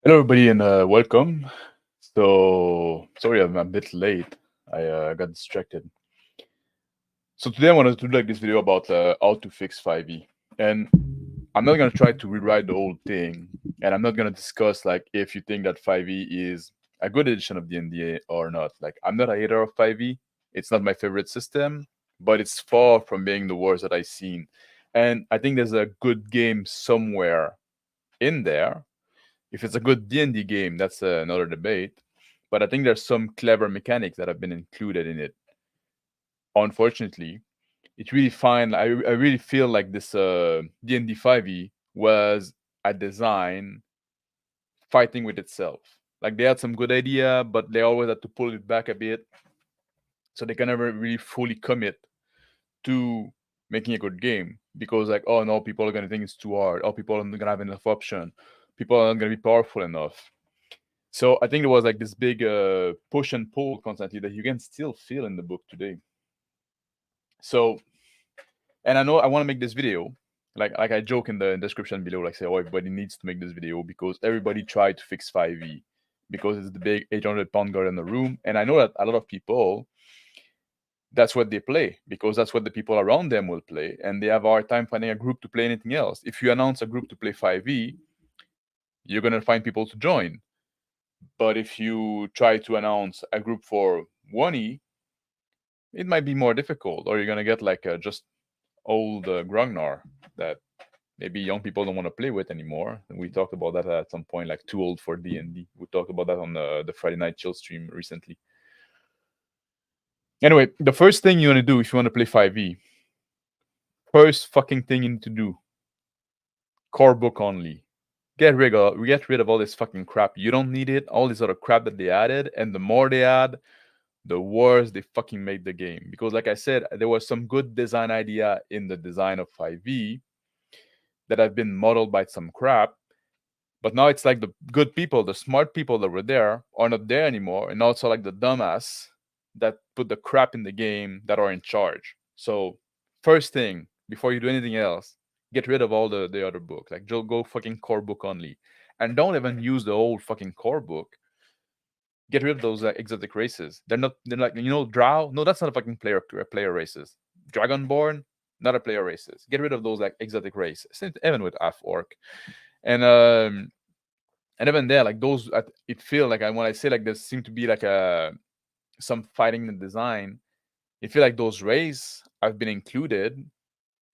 Hello, everybody, and welcome. So, sorry, I'm a bit late. I got distracted. So today I wanted to do like this video about how to fix 5e, and I'm not gonna try to rewrite the whole thing, and I'm not gonna discuss like if you think that 5e is a good edition of D&D or not. Like, I'm not a hater of 5e. It's not my favorite system, but it's far from being the worst that I've seen. And I think there's a good game somewhere in there. If it's a good D&D game, that's another debate. But I think there's some clever mechanics that have been included in it. Unfortunately, it's really fine. I really feel like this D&D 5e was a design fighting with itself. Like, they had some good idea, but they always had to pull it back a bit, so they can never really fully commit to making a good game, because like, oh no, people are gonna think it's too hard. Oh, people aren't gonna have enough option. People aren't gonna be powerful enough. So I think there was like this big push and pull constantly that you can still feel in the book today. So, and I know I want to make this video, like I joke in the description below, like say, oh, everybody needs to make this video because everybody tried to fix 5e because it's the big 800-pound guy in the room, and I know that a lot of people, that's what they play because that's what the people around them will play, and they have a hard time finding a group to play anything else. If you announce a group to play 5e, you're gonna find people to join. But if you try to announce a group for 1e, it might be more difficult, or you're gonna get like just old Grognar that maybe young people don't want to play with anymore. And we talked about that at some point, like too old for D&D. We talked about that on the Friday Night Chill stream recently. Anyway, the first thing you want to do if you want to play 5e, first fucking thing you need to do, core book only. Get rid of all this fucking crap. You don't need it. All this other crap that they added, and the more they add, the worse they fucking made the game. Because like I said, there was some good design idea in the design of 5e that have been modeled by some crap. But now it's like the good people, the smart people that were there are not there anymore. And also like the dumbass that put the crap in the game that are in charge. So first thing, before you do anything else, get rid of all the other book. Like, go fucking core book only. And don't even use the old fucking core book. Get rid of those exotic races. They're like, Drow. No, that's not a fucking player races. Dragonborn, not a player races. Get rid of those like exotic races. Even with half orc, and even there, like those, it feel like when I say like there seem to be like some fighting in the design. It feel like those races have been included,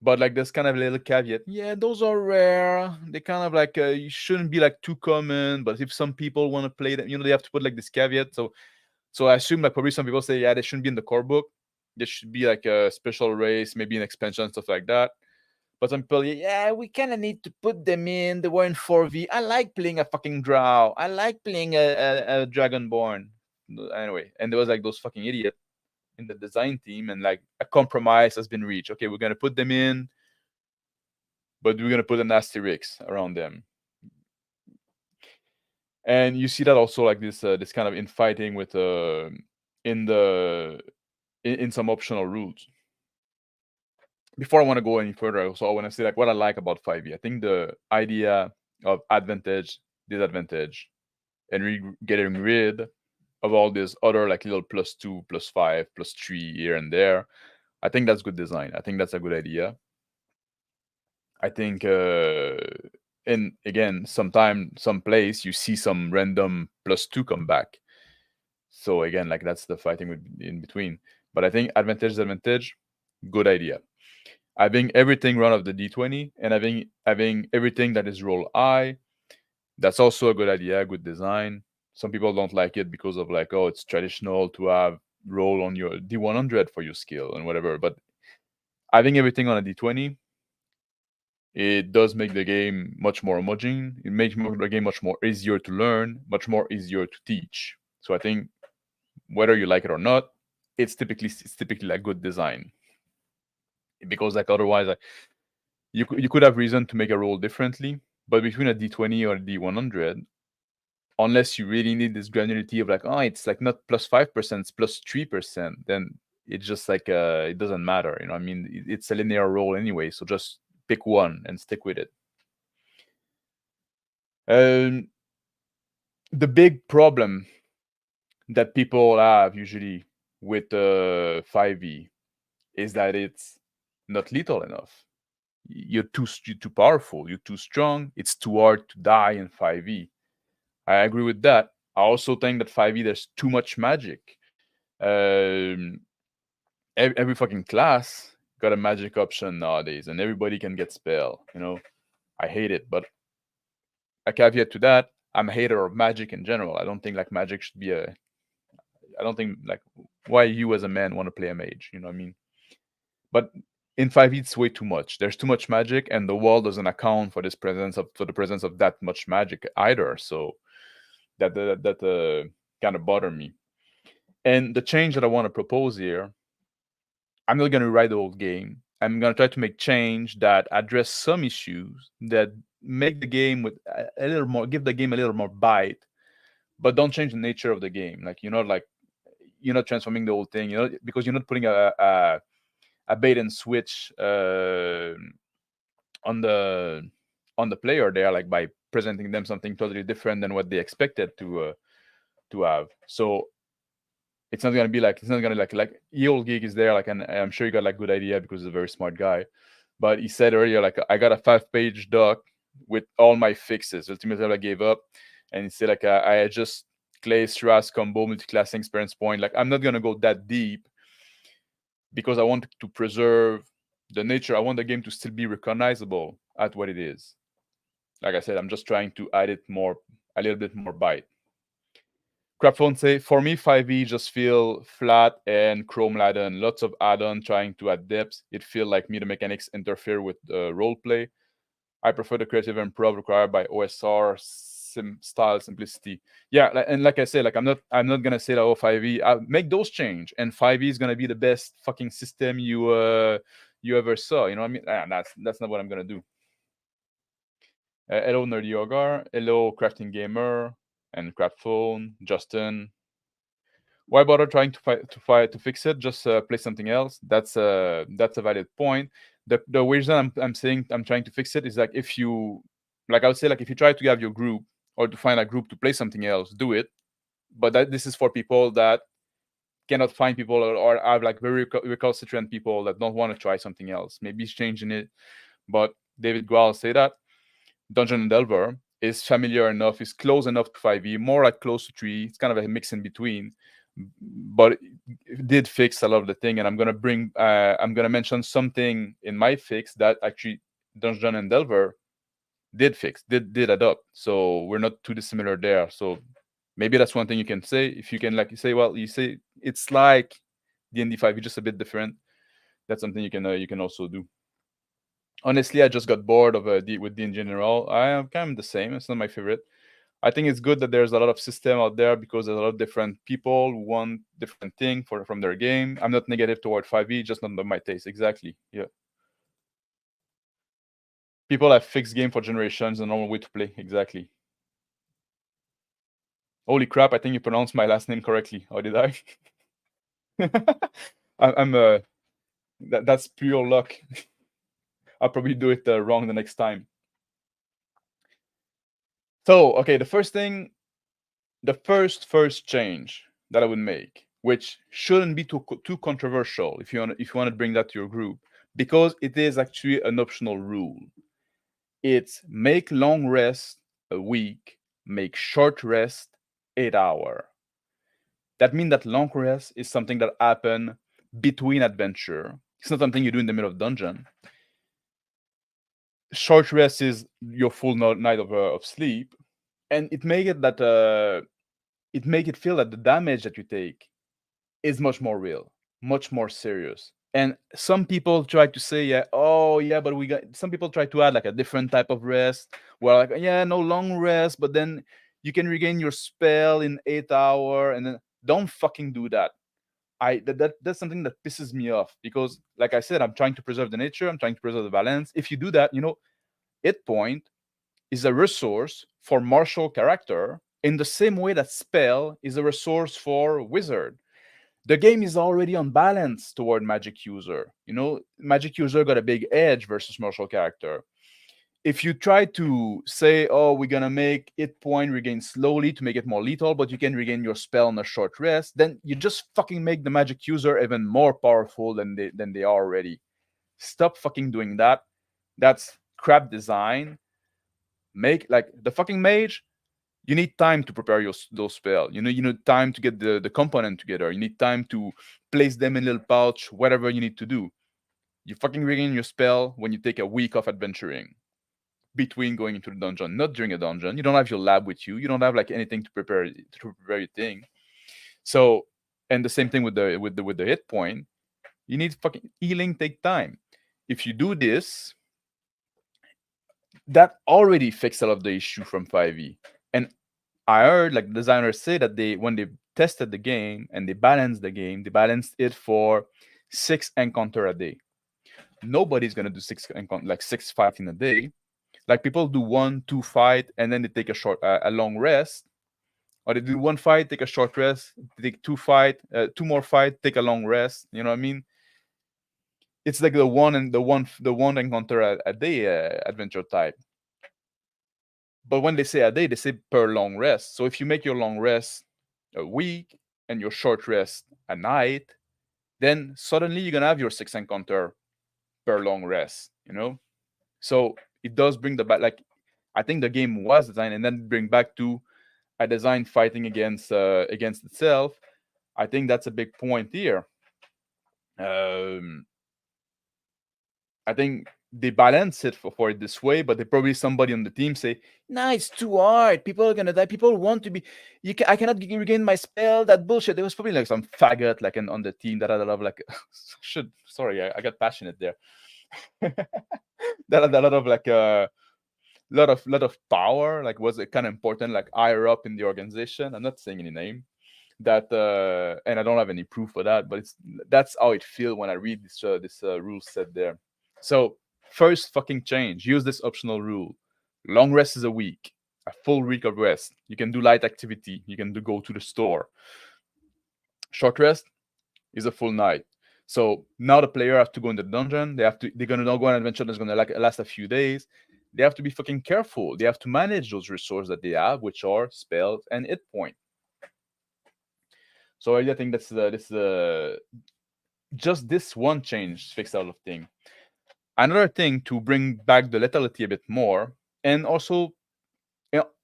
but like there's kind of a little caveat. Yeah, those are rare. They kind of like you shouldn't be like too common. But if some people want to play them, they have to put like this caveat. So I assume like probably some people say, yeah, they shouldn't be in the core book. There should be like a special race, maybe an expansion, stuff like that. But some people, yeah, we kind of need to put them in. They were in 4v. I like playing a fucking drow. I like playing a dragonborn. Anyway, and there was like those fucking idiots in the design team, and like a compromise has been reached. Okay, we're gonna put them in, but we're gonna put an asterisk around them. And you see that also like this kind of infighting with in the in some optional rules. Before I want to go any further, also I want to say like what I like about 5e. I think the idea of advantage, disadvantage, and getting rid of all these other like little +2, +5, +3 here and there. I think that's good design. I think that's a good idea. I think and again, sometime, some place you see some random +2 come back. So again, like that's the fighting in between. But I think advantage, disadvantage, good idea. Having everything run off the d20 and having everything that is roll I, that's also a good idea, good design. Some people don't like it because of like, oh, it's traditional to have roll on your d100 for your skill and whatever. But having everything on a d20, it does make the game much more homogeneous. It makes the game much more easier to learn, much more easier to teach. So I think whether you like it or not, it's typically like good design. Because like otherwise, like, you could have reason to make a roll differently, but between a d20 or a d100, unless you really need this granularity of like, oh, it's like not +5%, it's +3%, then it's just like it doesn't matter. I mean, it's a linear roll anyway, so just pick one and stick with it. the big problem that people have usually with 5e is that it's not lethal enough. You're too powerful. You're too strong. It's too hard to die in 5e. I agree with that. I also think that 5e there's too much magic. Um, every fucking class got a magic option nowadays, and everybody can get spell. I hate it, but a caveat to that, I'm a hater of magic in general. I don't think like magic should be a. I don't think like why you as a man want to play a mage. You know what I mean? But in 5e it's way too much. There's too much magic, and the wall doesn't account for the presence of that much magic either. So that kind of bother me. And the change that I want to propose here, I'm not going to rewrite the whole game. I'm going to try to make change that address some issues that make the game with a little more, give the game a little more bite, but don't change the nature of the game. Like you're not transforming the whole thing, because you're not putting a bait and switch on the player there, like by presenting them something totally different than what they expected to have. So it's not gonna like Eol Geek is there, like, and I'm sure he got like good idea because he's a very smart guy. But he said earlier, like, I got a 5-page doc with all my fixes. Ultimately, I gave up, and he said like I adjust Clay, Stras, combo, multi-classing, experience point. Like, I'm not gonna go that deep because I want to preserve the nature. I want the game to still be recognizable at what it is. Like I said, I'm just trying to add it more, a little bit more bite. Crapphone say, for me, 5e just feel flat and chrome laden. Lots of add-on trying to add depth. It feel like me the mechanics interfere with roleplay. I prefer the creative improv required by OSR style simplicity. Yeah, and like I said, like I'm not gonna say that, oh, 5e make those change, and 5e is gonna be the best fucking system you ever saw. You know what I mean? That's not what I'm gonna do. Hello Nerdy Ogar, hello Crafting Gamer and Crapphone, Justin. Why bother trying to fix it? Just play something else. That's a valid point. The reason I'm saying I'm trying to fix it is like, if you, like, I would say, like, if you try to have your group or to find a group to play something else, do it. But this is for people that cannot find people, or have like very recalcitrant people that don't want to try something else. Maybe it's changing it. But David Gual say that Dungeon and Delver is familiar enough, is close enough to 5e, more like close to 3. It's kind of a mix in between, but it did fix a lot of the thing. And I'm gonna mention something in my fix that actually Dungeon and Delver did adopt. So we're not too dissimilar there. So maybe that's one thing you can say. If you can, like, you say, well, you say it's like D&D 5e, just a bit different. That's something you can also do. Honestly, I just got bored of with D in general. I am kind of the same. It's not my favorite. I think it's good that there's a lot of system out there because there's a lot of different people who want different thing from their game. I'm not negative toward 5e, just not my taste. Exactly. Yeah. People have fixed game for generations, a normal way to play. Exactly. Holy crap! I think you pronounced my last name correctly. Or did I? I'm that's pure luck. I'll probably do it wrong the next time. So, okay, the first change that I would make, which shouldn't be too controversial if you want to bring that to your group, because it is actually an optional rule. It's make long rest a week, make short rest 8 hour. That means that long rest is something that happen between adventure. It's not something you do in the middle of dungeon. Short rest is your full night of sleep, and it make it that it make it feel that the damage that you take is much more real, much more serious. And some people try to say, yeah, oh yeah, but we got, some people try to add like a different type of rest, where like, yeah, no long rest, but then you can regain your spell in 8 hour, and then don't fucking do that. That's something that pisses me off, because like I said, I'm trying to preserve the nature, I'm trying to preserve the balance. If you do that, hit point is a resource for martial character in the same way that spell is a resource for wizard. The game is already unbalanced toward magic user. Magic user got a big edge versus martial character. if you try to say, oh, we're gonna make hit point regain slowly to make it more lethal, but you can regain your spell on a short rest, then you just fucking make the magic user even more powerful than they are already. Stop fucking doing that. That's crap design. Make like the fucking mage. You need time to prepare those spells. You need time to get the component together. You need time to place them in a little pouch, whatever you need to do. You fucking regain your spell when you take a week of adventuring between going into the dungeon, not during a dungeon. You don't have your lab with you. You don't have like anything to prepare your thing. So, and the same thing with the hit point. You need fucking healing take time. If you do this, that already fixed a lot of the issue from 5e. And I heard like designers say that when they tested the game and they balanced the game, they balanced it for 6 encounter a day. Nobody's gonna do 6 fight in a day. Like people do 1, 2 fight and then they take a long rest, or they do 1 fight, take a short rest, take 2 fight, 2 more fight, take a long rest. You know what I mean? It's like the one encounter a day adventure type. But when they say a day, they say per long rest. So if you make your long rest a week and your short rest a night, then suddenly you're gonna have your 6 encounter per long rest. So it does bring the back. Like I think the game was designed and then bring back to a design fighting against itself. I think that's a big point here. I think they balance it for it this way, but they probably somebody on the team say, "Nah, it's too hard. People are gonna die. People want to be. I cannot regain my spell. That bullshit." There was probably like some faggot like on the team that had a lot of like, sorry, I got passionate there. That had a lot of like lot of power. Like was it kind of important? Like higher up in the organization. I'm not saying any name. That and I don't have any proof for that, but that's how it feels when I read this rule set there. So first fucking change, use this optional rule. Long rest is a week, a full week of rest. You can do light activity, you can go to the store. Short rest is a full night. So now the player have to go in the dungeon. They're gonna go on an adventure that's gonna last a few days. They have to be fucking careful. They have to manage those resources that they have, which are spells and hit point. So I think that's just this one change fixed a lot of things. Another thing to bring back the lethality a bit more, and also,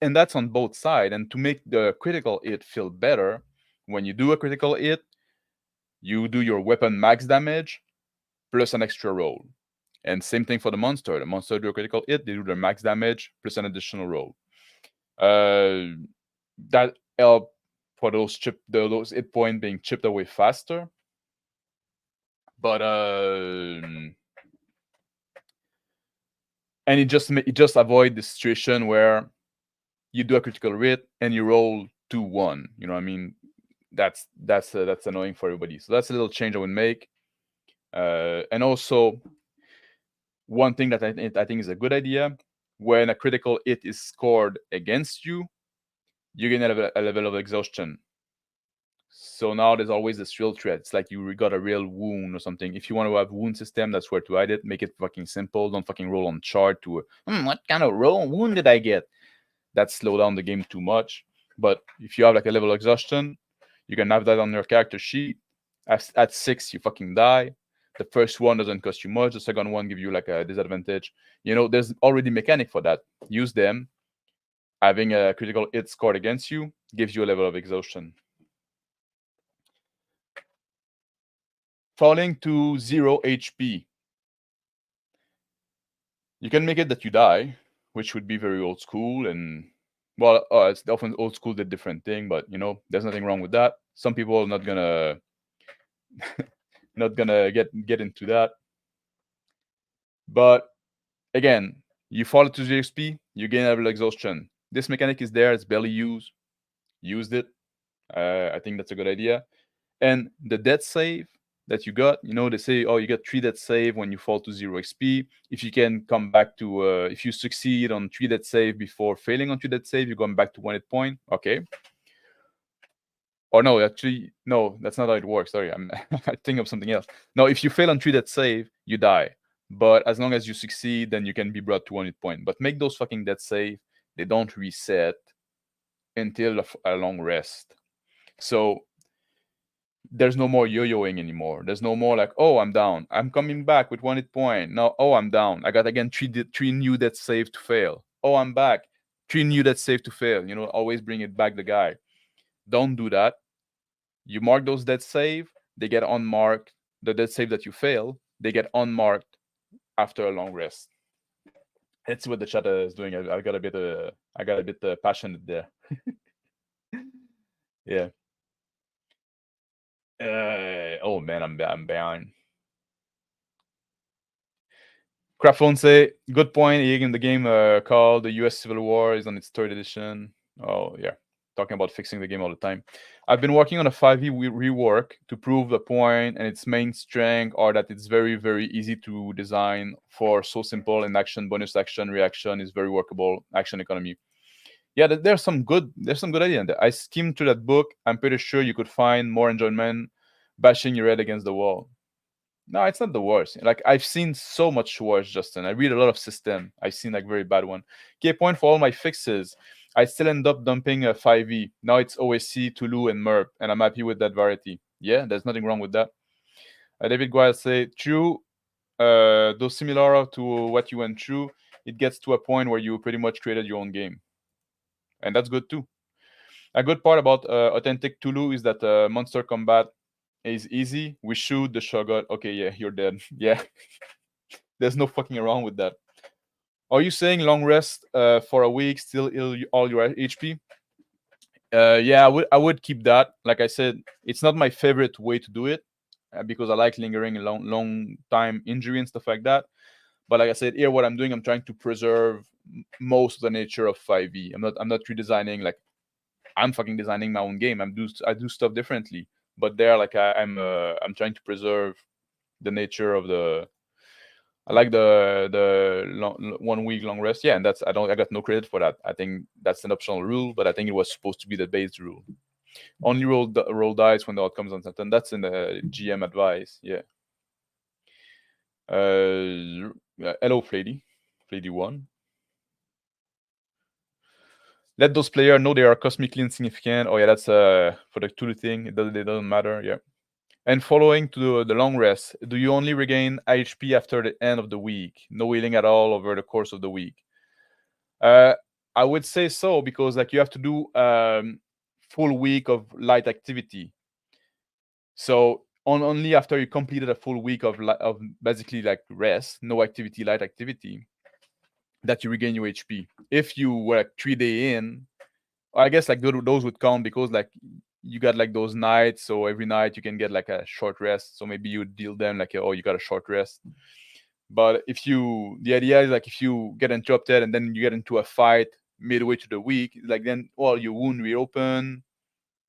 and that's on both sides, and to make the critical hit feel better. When you do a critical hit, you do your weapon max damage plus an extra roll. And same thing for the monster. The monster do a critical hit, they do their max damage plus an additional roll. That help for those hit point being chipped away faster. But and it just avoid the situation where you do a critical hit and you roll 2-1. You know what I mean? That's annoying for everybody. So that's a little change I would make. And also, one thing that I think is a good idea: when a critical hit is scored against you, you gain a level of exhaustion. So now there's always this real threat. It's like you got a real wound or something. If you want to have wound system, that's where to hide it. Make it fucking simple. Don't fucking roll on chart to what kind of wound did I get? That slow down the game too much. But if you have like a level of exhaustion, you can have that on your character sheet. At 6, you fucking die. The first one doesn't cost you much. The second one give you like a disadvantage. There's already mechanic for that. Use them. Having a critical hit scored against you gives you a level of exhaustion. Falling to 0 HP. You can make it that you die, which would be very old school, and well, it's often old school did different thing, but there's nothing wrong with that. Some people are not gonna get into that. But again, you fall to 0 HP, you gain level exhaustion. This mechanic is there, it's barely used. Used it. I think that's a good idea. And the death save that you got, they say, oh, you get 3 death save when you fall to 0 XP. If you can come back to, if you succeed on 3 death save before failing on 3 death save, you're going back to 1 hit point. Okay. Or no, actually, no, that's not how it works. Sorry, I think of something else. No, if you fail on 3 death save, you die. But as long as you succeed, then you can be brought to 1 hit point. But make those fucking death save. They don't reset until a long rest. So there's no more yo-yoing anymore. There's no more like, oh, I'm down. I'm coming back with 1 hit point. No, oh, I'm down. I got again three new death save to fail. Oh, I'm back. 3 new death save to fail. You know, always bring it back the guy. Don't do that. You mark those death save. They get unmarked. The death save that you fail, they get unmarked after a long rest. That's what the chat is doing. I got a bit passionate there. Yeah. Oh man, I'm behind. Craphone say, good point. In the game called The US Civil War is on its 3rd edition. Oh yeah, talking about fixing the game all the time. I've been working on a 5e rework to prove the point, and its main strength are that it's very, very easy to design for so simple in action, bonus action, reaction is very workable, action economy. Yeah, there's some good idea in there. I skimmed through that book. I'm pretty sure you could find more enjoyment bashing your head against the wall. No, it's not the worst. Like I've seen so much worse, Justin. I read a lot of system. I've seen like very bad one. Key point for all my fixes. I still end up dumping a 5e. Now it's OSC, Tulu, and MERP, and I'm happy with that variety. Yeah, there's nothing wrong with that. David Guile say, true, though similar to what you went through, it gets to a point where you pretty much created your own game. And that's good too. A good part about Authentic Tulu is that monster combat is easy. We shoot the shotgun. Okay, yeah, you're dead. Yeah. There's no fucking around with that. Are you saying long rest for a week, still heal all your HP? Yeah, I would keep that. Like I said, it's not my favorite way to do it because I like lingering a long time injury and stuff like that. But like I said, here what I'm doing, I'm trying to preserve most of the nature of 5e. I'm not redesigning. Like I'm fucking designing my own game. I do stuff differently. But there, like I'm trying to preserve the nature of the. I like the 1 week long rest. Yeah, and I got no credit for that. I think that's an optional rule, but I think it was supposed to be the base rule. Only roll dice when the outcome's uncertain. That's in the GM advice. Yeah. Hello, Flady. Flady1. Let those players know they are cosmically insignificant. Oh yeah, that's for the Tulu thing. It doesn't matter. Yeah. And following to the long rest, do you only regain HP after the end of the week? No healing at all over the course of the week? I would say so, because like you have to do full week of light activity. So only after you completed a full week of basically like rest, no activity, light activity, that you regain your HP. If you were like 3 days in, I guess like those would count because like you got like those nights, so every night you can get like a short rest. So maybe you deal them like, oh, you got a short rest. But the idea is like if you get interrupted and then you get into a fight midway to the week, like then, well, your wound reopen,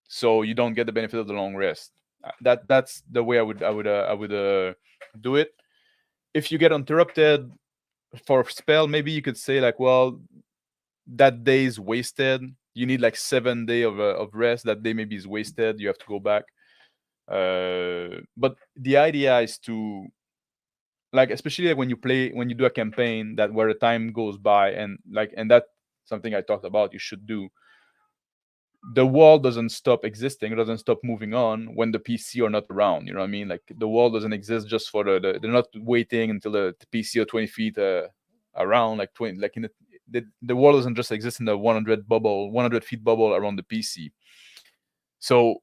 so you don't get the benefit of the long rest. That's the way I would do it. If you get interrupted for a spell, maybe you could say like, well, that day is wasted. You need like 7 days of rest. That day maybe is wasted. You have to go back. But the idea is to, like, especially like when you do a campaign that where the time goes by, and that's something I talked about you should do. The world doesn't stop existing, it doesn't stop moving on when the PC are not around. You know what I mean? Like the world doesn't exist just for they're not waiting until the PC are 20 feet around, like 20, like in the world doesn't just exist in the 100 feet bubble around the PC. So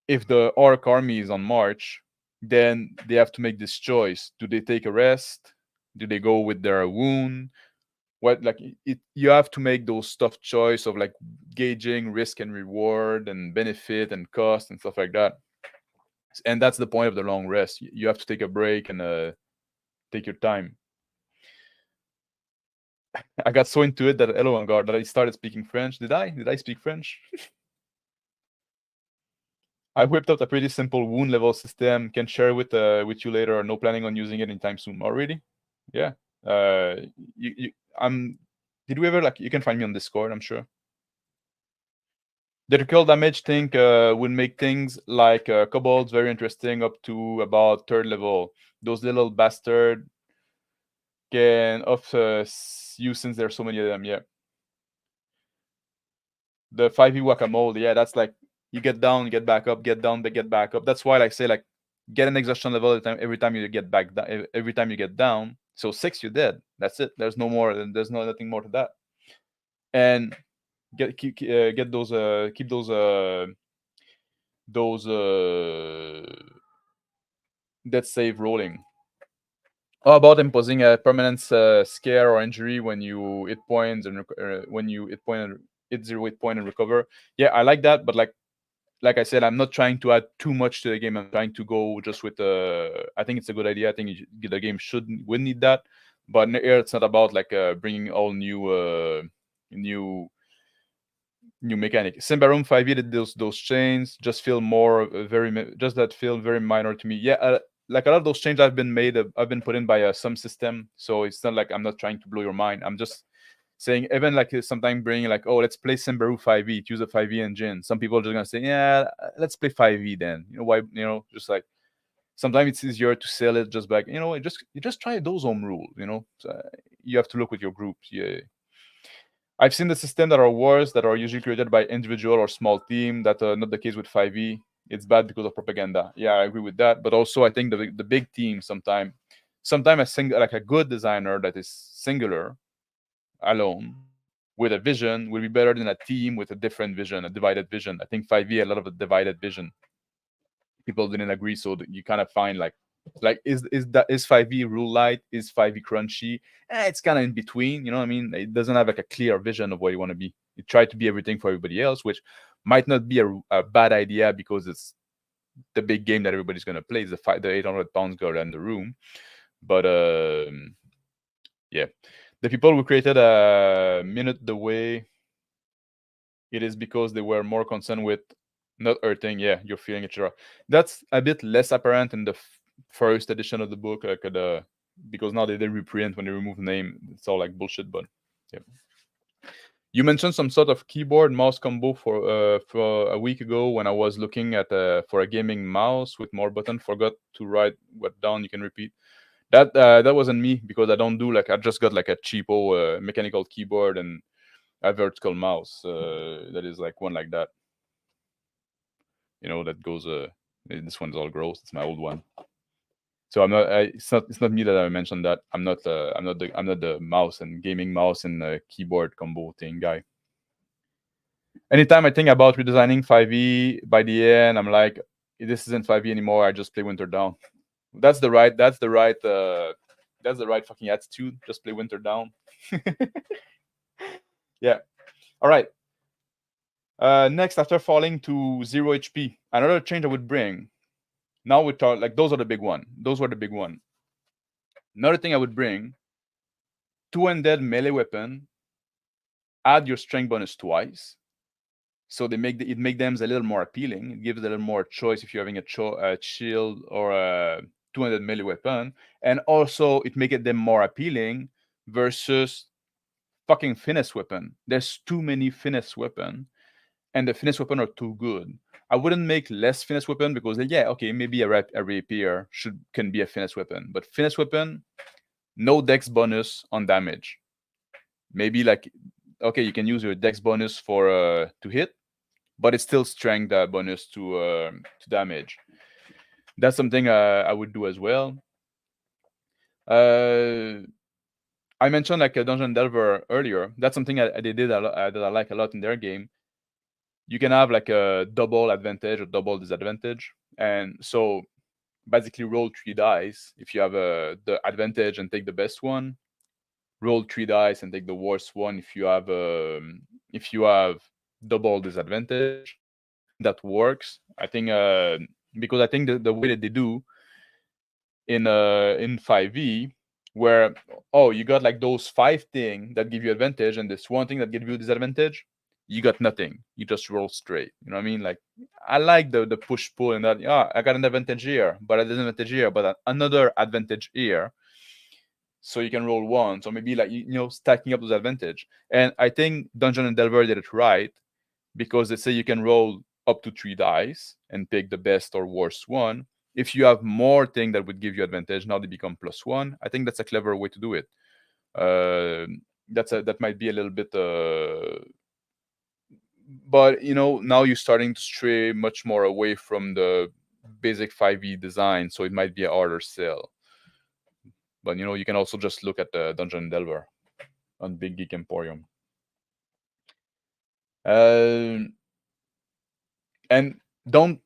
if the orc army is on march, then they have to make this choice. Do they take a rest? Do they go with their wound? What, like, you have to make those tough choice of like gauging risk and reward and benefit and cost and stuff like that. And that's the point of the long rest. You have to take a break and take your time. I got so into it that that I started speaking French. Did I speak French? I whipped out a pretty simple wound level system. Can share with you later. No planning on using it anytime soon. Already? Yeah. Did we ever, like, you can find me on Discord, I'm sure. The critical damage thing would make things like kobolds very interesting up to about 3rd level. Those little bastard, can use since there's so many of them. Yeah, the 5e whack-a-mole. Yeah, that's like you get down, you get back up, get down, get back up. That's why, like, say, like, get an exhaustion level every time you get back down, every time you get down. So 6, you're dead. That's it. There's no more. There's nothing more to that. And get those keep those death save rolling. How about imposing a permanent scare or injury when you hit points and when you hit 0 hit point and recover? Yeah, I like that, but like I said, I'm not trying to add too much to the game. I'm trying to go just with I think it's a good idea. I think the game would need that, but here it's not about like bringing all new mechanic. Simbarum 5e did those chains just feel more just that feel very minor to me. Yeah, like a lot of those changes have been put in by some system, so it's not like I'm not trying to blow your mind. I'm just saying, even like sometimes bringing like, oh, let's play Simbaru 5e, use a 5e engine. Some people are just gonna say, yeah, let's play 5e then. You know why? Just like sometimes it's easier to sell it just back. You just try those home rules. So, you have to look with your groups. Yeah. I've seen the system that are worse, that are usually created by individual or small team. That not the case with 5e. It's bad because of propaganda. Yeah, I agree with that. But also, I think the big team sometimes like a good designer that is singular, alone, with a vision will be better than a team with a different vision, a divided vision. I think 5e a lot of a divided vision. People didn't agree, so you kind of find like is 5e rule light, is 5e crunchy? It's kind of in between. You know what I mean? It doesn't have like a clear vision of what you want to be. It tried to be everything for everybody else, which might not be a bad idea because it's the big game that everybody's going to play. Is the 800 pounds girl in the room. But yeah, the people who created a minute the way, it is because they were more concerned with not hurting, yeah, your feeling, etc. That's a bit less apparent in the first edition of the book, because now they reprint when they remove name. It's all like bullshit, but yeah. You mentioned some sort of keyboard mouse combo for a week ago when I was looking at for a gaming mouse with more button. Forgot to write what down. You can repeat. That wasn't me, because I don't do I just got like a cheapo mechanical keyboard and a vertical mouse that is like one like that. That goes. This one's all gross. It's my old one. So I'm not. It's not me that I mentioned that. I'm not the mouse and gaming mouse and keyboard combo thing guy. Anytime I think about redesigning 5e, by the end I'm like, this isn't 5e anymore. I just play WinterDarn. That's the right fucking attitude. Just play WinterDarn. Yeah. All right. Next, after falling to 0 HP, another change I would bring. Now we talk like those are the big one. Those were the big one. Another thing I would bring: 2 undead melee weapon. Add your strength bonus twice, so it make them a little more appealing. It gives a little more choice if you're having a shield or a 200 melee weapon, and also it make them more appealing versus fucking finesse weapon. There's too many finesse weapon, and the finesse weapon are too good. I wouldn't make less finesse weapon because maybe a rapier can be a finesse weapon, but finesse weapon, no dex bonus on damage. Maybe you can use your dex bonus for to hit, but it's still strength bonus to damage. That's something I would do as well. I mentioned like a Dungeon Delver earlier. That's something they did that I like a lot in their game. You can have like a double advantage or double disadvantage, and so basically roll 3 dice. If you have the advantage and take the best one, roll 3 dice and take the worst one if you have double disadvantage. I think that works. I think because I think the way that they do in 5e, where you got like those 5 things that give you advantage and this one thing that gives you disadvantage, you got nothing. You just roll straight. You know what I mean? Like, I like the push pull and that. Yeah, I got an advantage here, but a disadvantage here, but another advantage here. So you can roll once, or maybe like stacking up those advantage. And I think Dungeon and Delver did it right, because they say you can roll up to 3 dice and pick the best or worst one. if you have more thing that would give you advantage, now they become +1. I think that's a clever way to do it. That might be a little bit but now you're starting to stray much more away from the basic 5e design, so it might be a harder sell. But you can also just look at the Dungeon Delver on Big Geek Emporium. And don't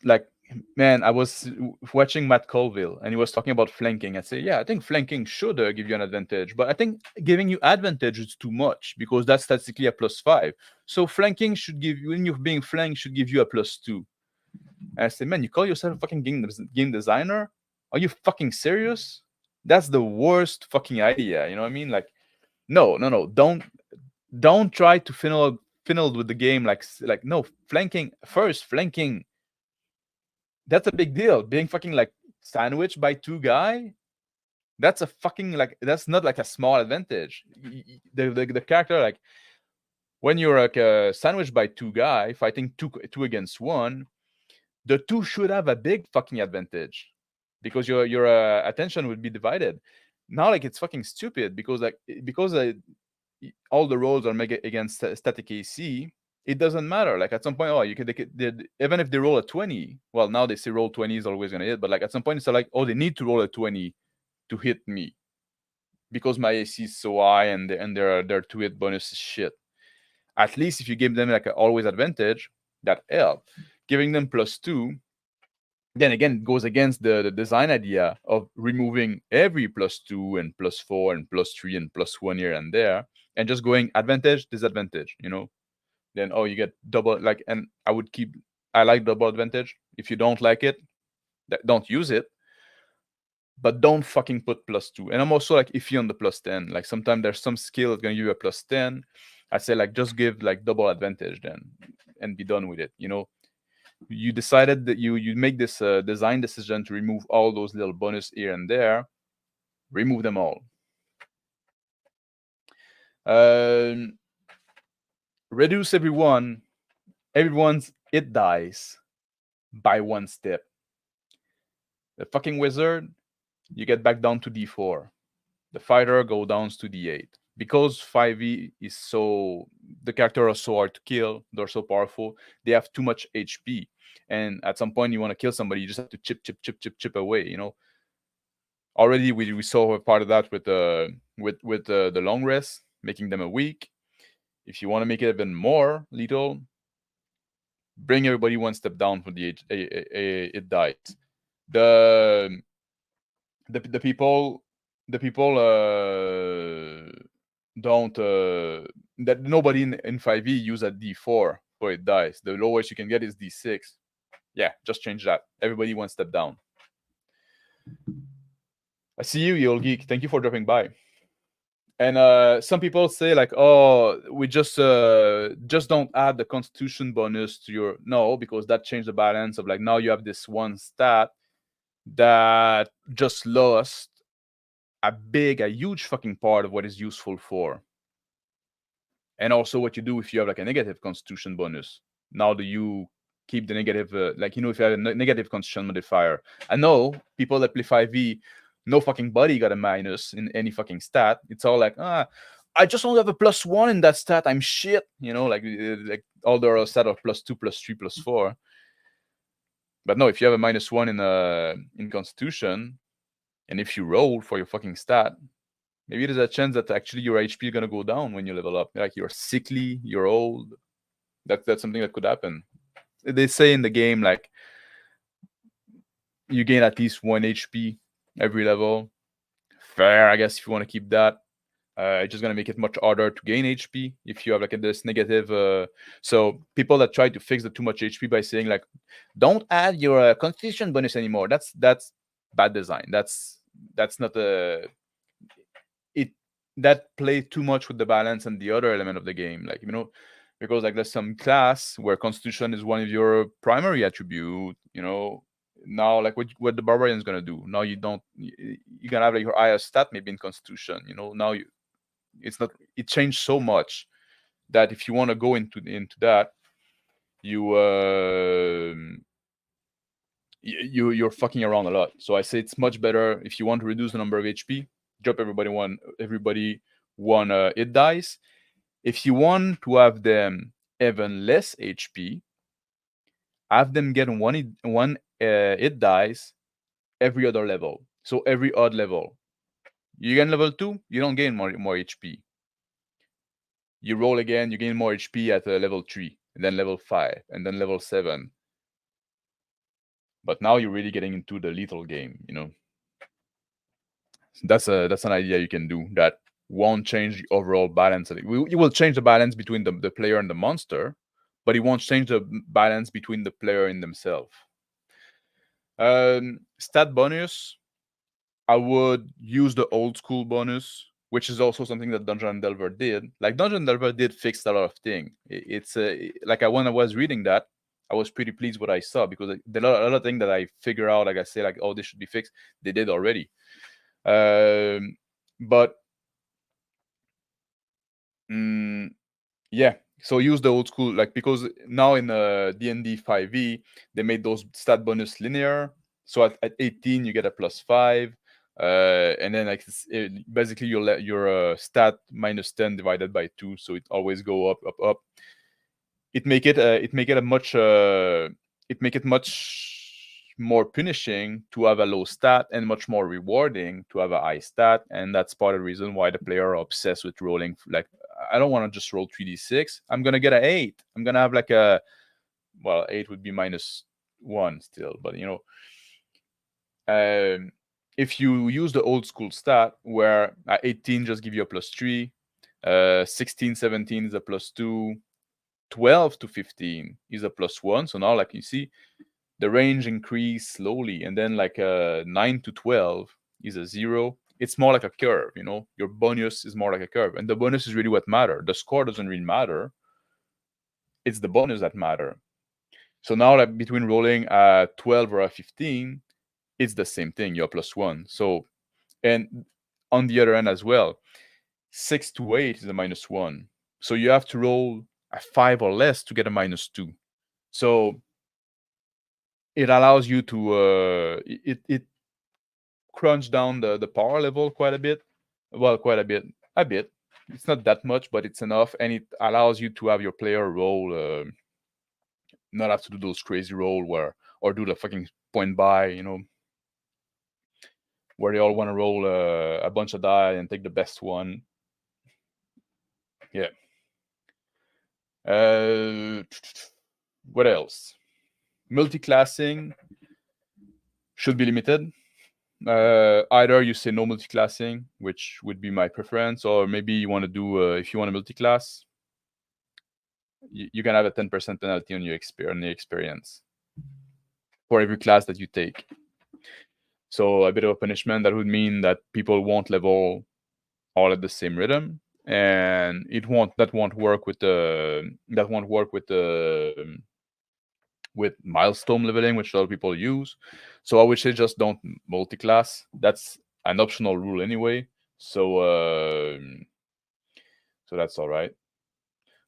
like, man, I was watching Matt Colville and he was talking about flanking. I say, yeah, I think flanking should give you an advantage, but I think giving you advantage is too much because that's statistically a +5. So flanking should give you, when you're being flanked, should give you a +2. And I say, man, you call yourself a fucking game designer? Are you fucking serious? That's the worst fucking idea. You know what I mean? Like, no, don't try to fiddle with the game like no, flanking first. Flanking, that's a big deal. Being fucking like sandwiched by two guy, that's a fucking like, that's not like a small advantage. The character, like, when you're like sandwiched by two guy fighting two against one, the two should have a big fucking advantage because your attention would be divided. Now, like, it's fucking stupid because all the rolls are mega against static AC. It doesn't matter. Like, at some point, even if they roll a 20, well, now they say roll 20 is always gonna hit, but like at some point it's like, oh, they need to roll a 20 to hit me because my AC is so high and their 2-hit bonus is shit. At least if you give them like an always advantage, that help. Giving them +2, then again, it goes against the design idea of removing every +2 and +4 and +3 and +1 here and there, and just going advantage, disadvantage, Then, oh, you get double, like, and I like double advantage. If you don't like it, don't use it, but don't fucking put +2. And I'm also like iffy on the +10. Like, sometimes there's some skill that's gonna give you a +10. I say, like, just give like double advantage then and be done with it, You decided that you make this design decision to remove all those little bonus here and there. Remove them all. Reduce everyone's hit dice by 1 step. The fucking wizard, you get back down to D4. The fighter go down to D8. Because 5e is the characters are so hard to kill, they're so powerful, they have too much HP. And at some point you want to kill somebody, you just have to chip away, Already we saw a part of that with the long rest, making them a weak. If you want to make it even more lethal, bring everybody 1 step down for the it dies. The people don't that nobody in 5e use a D4 for it dies. The lowest you can get is D6. Yeah, just change that. Everybody 1 step down. I see you, Yol Geek. Thank you for dropping by. And some people say like, oh, we just don't add the constitution bonus to your... No, because that changed the balance of like, now you have this one stat that just lost a huge fucking part of what is useful for. And also what you do if you have like a negative constitution bonus. Now do you keep the negative, if you have a negative constitution modifier? I know people that play 5e, no fucking body got a minus in any fucking stat. It's all like, I just only have a +1 in that stat. I'm shit. Like all the stat are +2, +3, +4. But no, if you have a -1 in constitution, and if you roll for your fucking stat, maybe there's a chance that actually your HP is gonna go down when you level up. Like, you're sickly, you're old. That's something that could happen. They say in the game, like, you gain at least 1 HP every level. Fair, I guess, if you want to keep that. It's just gonna make it much harder to gain HP if you have like this negative. So people that try to fix the too much HP by saying like, don't add your constitution bonus anymore. That's bad design. That's not that play too much with the balance and the other element of the game. Like, because like there's some class where constitution is one of your primary attribute. Now, like, what the barbarian is gonna do? Now you're gonna have like your highest stat maybe in constitution. Now it changed so much that if you want to go into that, you you're fucking around a lot. So I say it's much better if you want to reduce the number of HP, drop everybody one hit dice. If you want to have them even less HP, have them get one hit dice every other level. So every odd level. You gain level 2, you don't gain more HP. You roll again, you gain more HP at level 3, and then level 5, and then level 7. But now you're really getting into the lethal game, you know. That's an idea you can do that won't change the overall balance. It will change the balance between the player and the monster, but it won't change the balance between the player and themselves. Stat bonus, I would use the old school bonus, which is also something that Dungeon and Delver did. Like Dungeon and Delver did fix a lot of things. It's like when I was reading that, I was pretty pleased what I saw because there are a lot of things that I figure out. Like I say, like, oh, this should be fixed. They did already. But yeah, so use the old school, like, because now in D&D 5e they made those stat bonus linear. So at 18 you get a +5, and then like basically your stat minus 10 divided by 2, so it always go up, up, up. It make it much more punishing to have a low stat and much more rewarding to have a high stat, and that's part of the reason why the player are obsessed with rolling. Like, I don't want to just roll 3d6. I'm gonna get an 8. I'm gonna have like a, well, 8 would be -1 still, but you know, if you use the old school stat where 18 just give you a +3, 16, 17 is a +2, 12 to 15 is a +1. So now, like, you see, the range increase slowly, and then like 9 to 12 is a 0. It's more like a curve, you know. Your bonus is more like a curve, and the bonus is really what matter. The score doesn't really matter. It's the bonus that matter. So now, like, between rolling a 12 or a 15, it's the same thing. You're +1. So, and on the other end as well, 6 to 8 is a -1. So you have to roll a 5 or less to get a -2. So it allows you to it crunch down the power level quite a bit. Well, quite a bit. A bit. It's not that much, but it's enough, and it allows you to have your player roll, not have to do those crazy roll or do the fucking point buy, you know, where they all want to roll a bunch of die and take the best one. Yeah. What else? Multi-classing should be limited. Either you say no multi-classing, which would be my preference, or maybe you want to do, if you want a multi-class, you can have a 10% penalty on your experience for every class that you take. So a bit of a punishment that would mean that people won't level all at the same rhythm, and that won't work with milestone leveling, which a lot of people use. So I would say just don't multi-class. That's an optional rule anyway. So that's all right.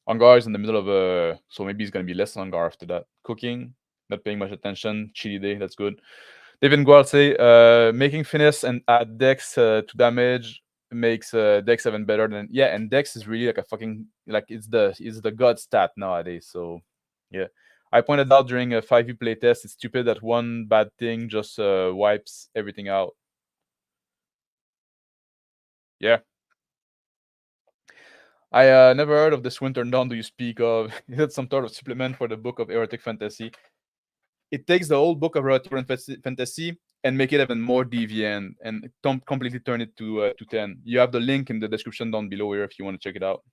Angar is in the middle of so maybe it's gonna be less Angar after that. Cooking, not paying much attention. Chili day, that's good. David Gual say making finesse and add dex to damage makes dex even better than, yeah, and dex is really like a fucking, like, it's the god stat nowadays. So yeah, I pointed out during a 5e playtest, it's stupid that one bad thing just wipes everything out. Yeah. I never heard of this WinterDarn do you speak of. Is it some sort of supplement for the book of erotic fantasy? It takes the old book of erotic fantasy and make it even more deviant and completely turn it to 10. You have the link in the description down below here if you want to check it out.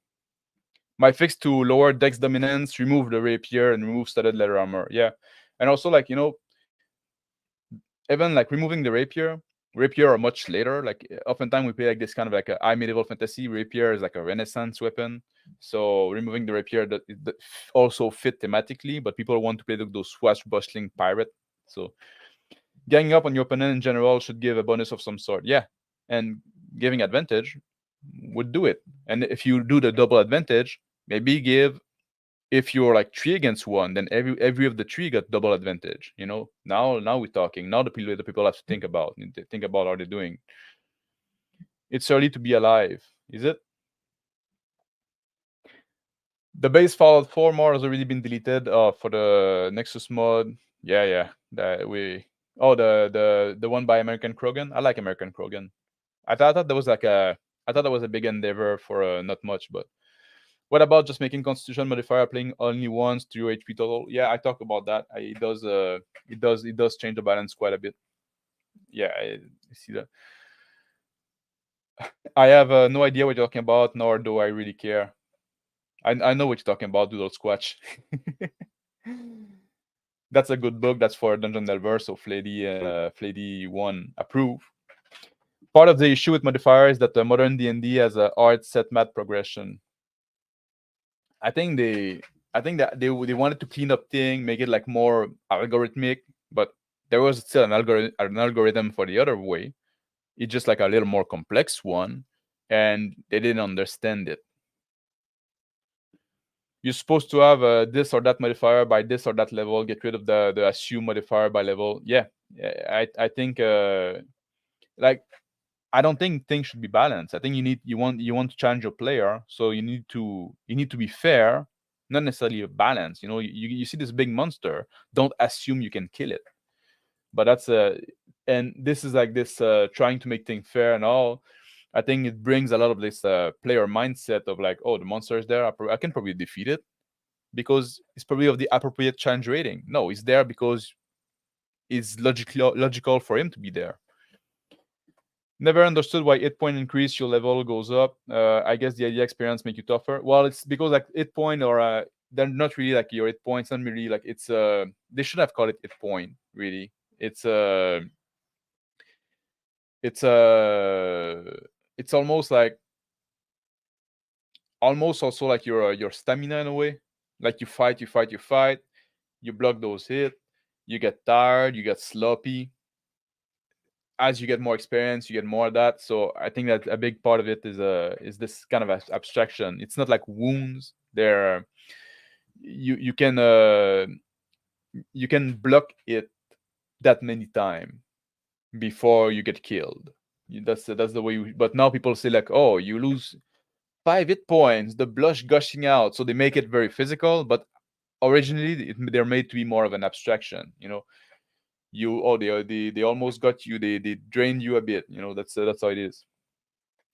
My fix to lower dex dominance, remove the rapier and remove studded leather armor. Yeah. And also, like, you know, even like removing the rapier are much later. Like, oftentimes we play like this kind of like a high medieval fantasy. Rapier is like a Renaissance weapon. So removing the rapier that also fit thematically, but people want to play those swashbuckling pirate. So ganging up on your opponent in general should give a bonus of some sort. Yeah. And giving advantage would do it. And if you do the double advantage, maybe give If you're like 3 against 1, then every of the 3 got double advantage. Now we're talking. Now the people have to think about. They think about how they're doing. It's early to be alive, is it? The base Fallout 4 mod has already been deleted for the Nexus mod. Yeah. That we. Oh, the one by American Krogan. I like American Krogan. I thought that was like a. I thought that was a big endeavor for not much, but what about just making Constitution modifier playing only once to your HP total? Yeah, I talked about that. It does change the balance quite a bit. Yeah, I see that. I have no idea what you're talking about, nor do I really care. I know what you're talking about, Doodle Squatch. That's a good book. That's for Dungeon Delver, so Flady and Flady1 approve. Part of the issue with modifiers is that the modern D&D has a hard set math progression. I think that they wanted to clean up thing, make it like more algorithmic, but there was still an algorithm for the other way. It's just like a little more complex one, and they didn't understand it. You're supposed to have this or that modifier by this or that level. Get rid of the assume modifier by level. Yeah, I think like I don't think things should be balanced. I think you want to challenge your player, so you need to be fair, not necessarily a balance. You see this big monster, don't assume you can kill it. But that's and this is like this trying to make things fair and all. I think it brings a lot of this player mindset of like, oh, the monster is there, I can probably defeat it because it's probably of the appropriate challenge rating. No, it's there because it's logical for him to be there. Never understood why 8-point increase your level goes up. I guess the idea experience make you tougher. Well, it's because like 8-point or they're not really like your 8 points. Not really like it's they should have called it 8-point. Really, it's it's it's almost also like your stamina in a way. Like you fight, you block those hits, you get tired, you get sloppy. As you get more experience, you get more of that. So I think that a big part of it is this kind of abstraction. It's not like wounds. They're you can block it that many times before you get killed. That's the way. But now people say like, oh, you lose 5 hit points, the blush gushing out. So they make it very physical, but originally they're made to be more of an abstraction. They almost got you. They drained you a bit. That's how it is.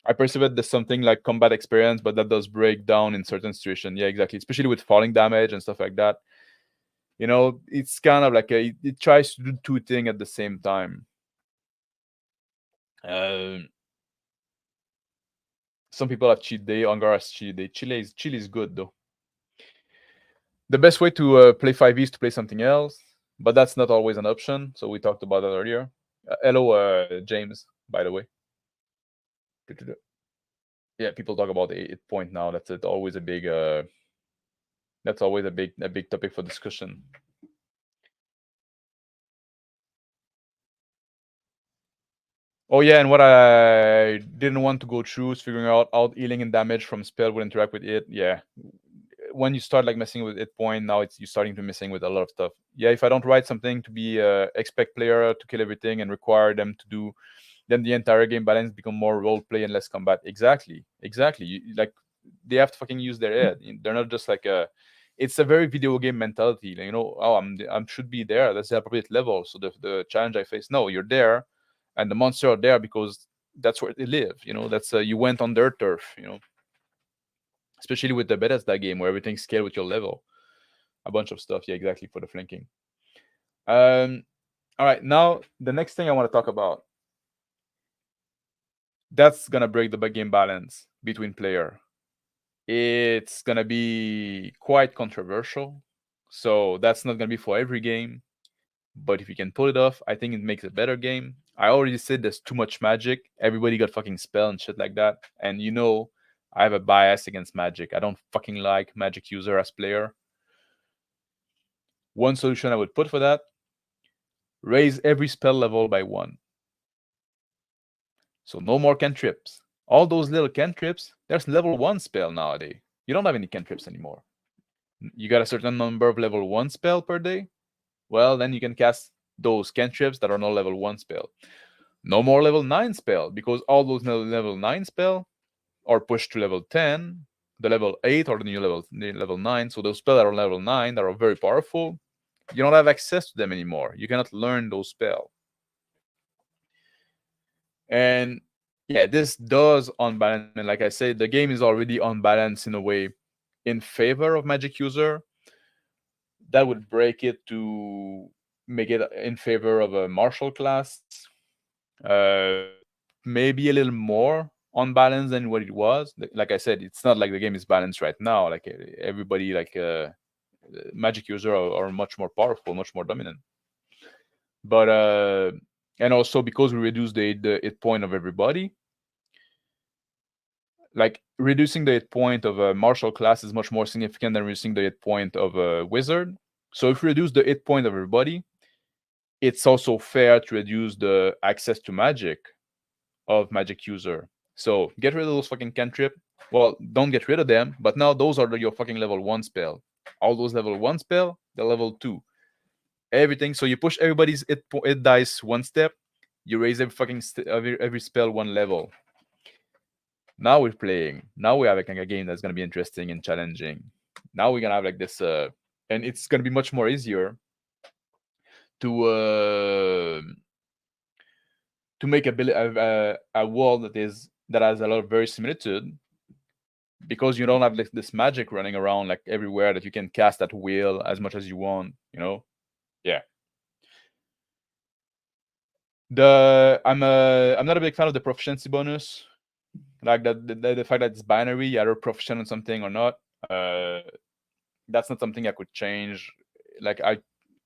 I perceive it as something like combat experience, but that does break down in certain situations. Yeah, exactly. Especially with falling damage and stuff like that. It's kind of like it tries to do two things at the same time. Some people have cheat day. Angar has cheat day. Chile is good though. The best way to play 5e is to play something else, but that's not always an option. So we talked about that earlier. Hello, James, by the way. Yeah, people talk about 8-point now. That's always a big. That's always a big topic for discussion. Oh yeah, and what I didn't want to go through is figuring out how healing and damage from spell would interact with it. Yeah, when you start like messing with 8-point, now you're starting to messing with a lot of stuff. Yeah, if I don't write something to be expect player to kill everything and require them to do, then the entire game balance become more role play and less combat. Exactly. Like they have to fucking use their head. They're not just like a. It's a very video game mentality. Oh, I should be there. That's the appropriate level. So the challenge I face. No, you're there, and the monster are there because that's where they live. That's you went on their turf. Especially with the Bethesda game where everything's scaled with your level. A bunch of stuff. Yeah, exactly, for the flanking. All right, now the next thing I want to talk about. That's gonna break the game balance between player. It's gonna be quite controversial. So that's not gonna be for every game. But if you can pull it off, I think it makes a better game. I already said there's too much magic. Everybody got fucking spell and shit like that. And I have a bias against magic. I don't fucking like magic user as player. One solution I would put for that, raise every spell level by 1. So no more cantrips. All those little cantrips, there's level 1 spell nowadays. You don't have any cantrips anymore. You got a certain number of level 1 spell per day. Well, then you can cast those cantrips that are not level 1 spell. No more level 9 spell, because all those level 9 spell are pushed to level 10. The level 8 or the new level 9. So those spells that are level 9 that are very powerful, you don't have access to them anymore. You cannot learn those spells. And yeah, this does unbalance. And like I said, the game is already unbalanced in a way in favor of magic user. That would break it to make it in favor of a martial class. Uh, Maybe a little more unbalanced than what it was. Like I said, it's not like the game is balanced right now. Like everybody, like magic user are much more powerful, much more dominant. But and also because we reduce the hit point of everybody, like reducing the hit point of a martial class is much more significant than reducing the hit point of a wizard. So if we reduce the hit point of everybody, it's also fair to reduce the access to magic of magic user. So get rid of those fucking cantrip. Well, don't get rid of them, but now those are your fucking level 1 spell. All those level 1 spell, the level 2. Everything. So you push everybody's hit dice one step. You raise every fucking every spell one level. Now we're playing. Now we have like a game that's gonna be interesting and challenging. Now we're gonna have like this, and it's gonna be much more easier to make a world that has a lot of verisimilitude, because you don't have like this magic running around like everywhere that you can cast at will as much as you want. Yeah. I'm not a big fan of the proficiency bonus, like the fact that it's binary, you're proficient on something or not. That's not something I could change. Like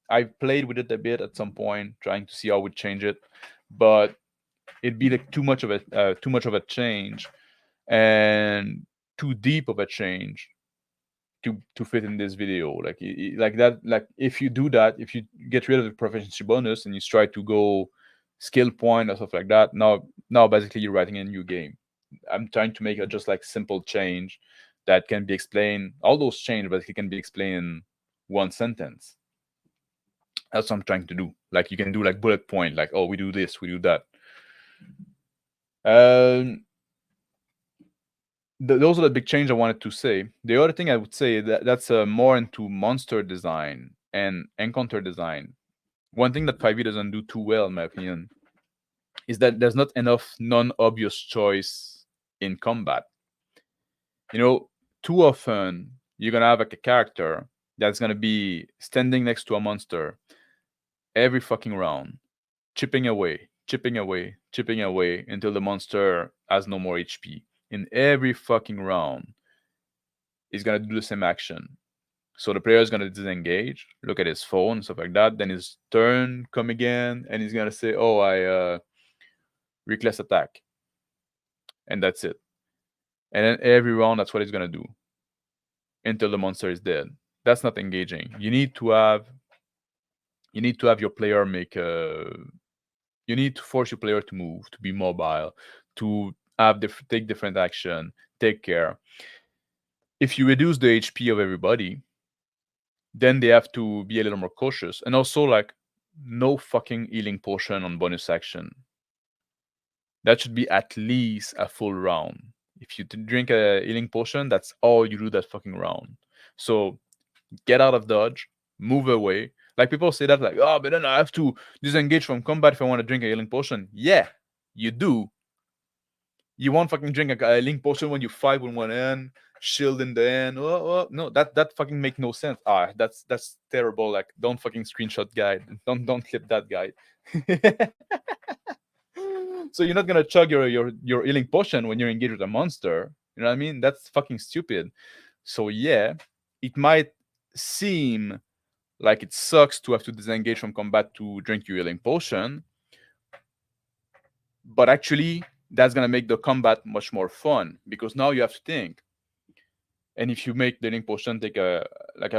I played with it a bit at some point, trying to see how I would change it, but it'd be like too much of a change, and too deep of a change to fit in this video. Like that. Like if you do that, if you get rid of the proficiency bonus and you try to go skill point or stuff like that, now basically you're writing a new game. I'm trying to make a just like simple change that can be explained. All those changes basically can be explained in one sentence. That's what I'm trying to do. Like you can do like bullet point, like, oh, we do this, we do that. Those are the big changes I wanted to say. The other thing I would say that's more into monster design and encounter design. One thing that 5e doesn't do too well, in my opinion, is that there's not enough non-obvious choice in combat. Too often you're gonna have like a character that's gonna be standing next to a monster every fucking round, chipping away, chipping away, chipping away until the monster has no more HP. In every fucking round, he's gonna do the same action. So the player is gonna disengage, look at his phone, stuff like that. Then his turn come again, and he's gonna say, "Oh, I reckless attack," and that's it. And then every round, that's what he's gonna do until the monster is dead. That's not engaging. You need to have your player make a. You need to force your player to move, to be mobile, to have take different action, take care. If you reduce the HP of everybody, then they have to be a little more cautious. And also, like, no fucking healing potion on bonus action. That should be at least a full round. If you drink a healing potion, that's all you do that fucking round. So get out of dodge, move away. Like people say that, like, oh, but then I have to disengage from combat if I want to drink a healing potion. Yeah, you do. You won't fucking drink a healing potion when you fight with one hand, shield in the hand. Oh, no, that fucking make no sense. That's terrible. Like, don't fucking screenshot guide. Don't clip that guide. So you're not gonna chug your healing potion when you're engaged with a monster. You know what I mean? That's fucking stupid. So yeah, it might seem like it sucks to have to disengage from combat to drink your healing potion, but actually that's gonna make the combat much more fun, because now you have to think. And if you make the healing potion take a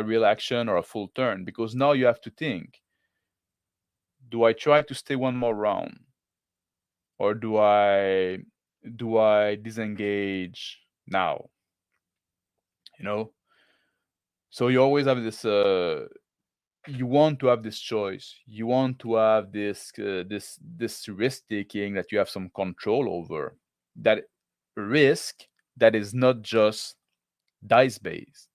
real action or a full turn, because now you have to think, do I try to stay one more round, or do I disengage now? So you always have this. You want to have this choice. You want to have this risk taking that you have some control over. That risk that is not just dice based.